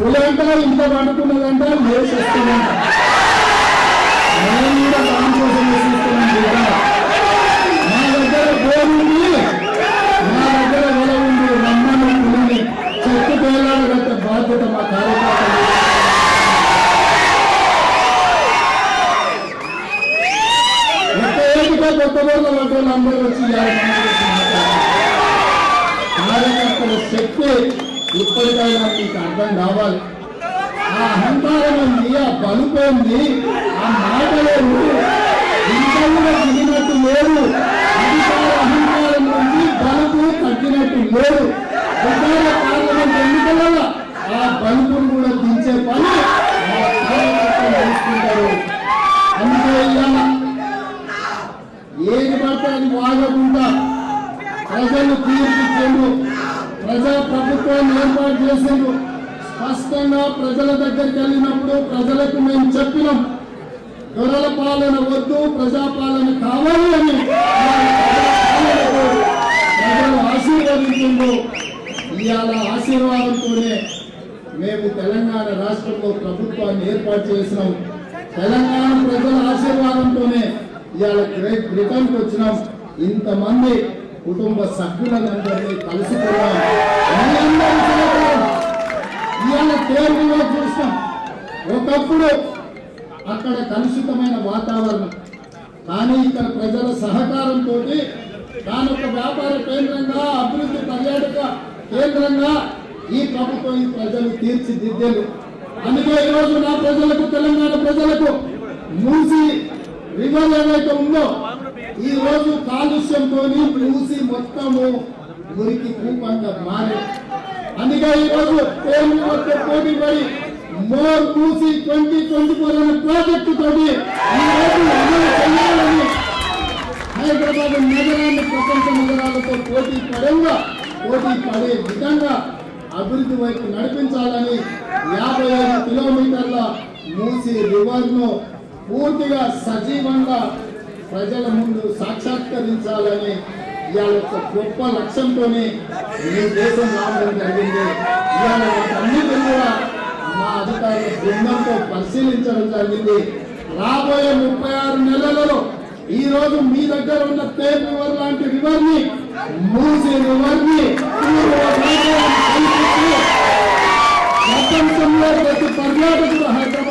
పులంట ఇంత పడుతున్నదంట వేసేస్తుందంట. నేను కూడా దానికోసం వేసిస్తున్నాను. మా దగ్గర గోరుంది, మా దగ్గర వెల ఉంది. రమ్మని పులిని చెట్టు పేలాడగట్టే బాధ్యత మా కార్యకర్తలు. కొత్త బోర్ల పట్టణాలు అందరూ వచ్చి కార్యకర్తల శక్తి ఇప్పటికైనా మీకు అర్థం కావాలి. ఆ అహంకారం ఉంది, ఆ బలుపోయింది, ఆ మాటలేదు, ఇంట్లో తగ్గినట్టు లేదు. అధికార అహంకారం నుంచి బలుపు తగ్గినట్టు లేదు. ఉద్యోగ పార్లమెంట్ ఎన్నికలలో ఆ బలుపును కూడా దించే పని మా కార్యకర్తలు తెలుసుకుంటారు. అందుకే ఇవాళ ఏది పడితే అది వాగకుండా ప్రజలు తీర్పిచ్చేందు, ప్రజా ప్రభుత్వాన్ని ఏర్పాటు చేసేందు, స్పష్టంగా ప్రజల దగ్గరికి వెళ్ళినప్పుడు ప్రజలకు మేము చెప్పినాం, దొరల పాలన వద్దు, ప్రజాపాలన కావాలి అని ప్రజలు ఆశీర్వదించిండు. ఇవాళ ఆశీర్వాదంతోనే మేము తెలంగాణ రాష్ట్రంలో ప్రభుత్వాన్ని ఏర్పాటు చేసినాం. తెలంగాణ ప్రజల ఆశీర్వాదంతోనే ఇవాళ గ్రేట్ బ్రిటన్కి వచ్చినాం. ఇంతమంది కుటుంబ సభ్యులందరినీ కలుసుకున్నాం. ఇవాళ తీవ్రంగా చూస్తాం. ఒకప్పుడు అక్కడ కలుషితమైన వాతావరణం, కానీ ఇక్కడ ప్రజల సహకారంతో దాని ఒక వ్యాపార కేంద్రంగా, అభివృద్ధి పర్యాటక కేంద్రంగా ఈ ప్రభుత్వం ఈ ప్రజలు తీర్చిదిద్దేది. అందుకే ఈరోజు నా ప్రజలకు, తెలంగాణ ప్రజలకు మూసి రివర్ ఏదైతే ఉందో ఈ రోజు కాలుష్యంతో మూసి మొత్తము మురికి కూపంగా మారే. అందుకే ఈ రోజు పోటీ పడి మోర్ మూసి 2024 అనే ప్రాజెక్టు తోటి ఈ రోజు అమలు చేయాలని హైదరాబాద్ నగరాన్ని ప్రపంచ నగరాలతో పోటీ పడే విధంగా అభివృద్ధి వైపు నడిపించాలని 55 కిలోమీటర్ల మూసి రివర్ ను పూర్తిగా సజీవంగా ప్రజల ముందు సాక్షాత్కరించాలని ఇవాళ ఒక గొప్ప లక్ష్యంతోనే ఈ దేశం రావడం జరిగింది. ఇవాళ వాటన్నిటిని కూడా మా అధికారుల బృందంతో పరిశీలించడం జరిగింది. రాబోయే 36 నెలలలో ఈ రోజు మీ దగ్గర ఉన్న పేర్ రివర్ లాంటి రివర్ ని, మూసి రివర్ ని ప్రపంచంలో ప్రతి పర్యాటకుడు హైదరాబాద్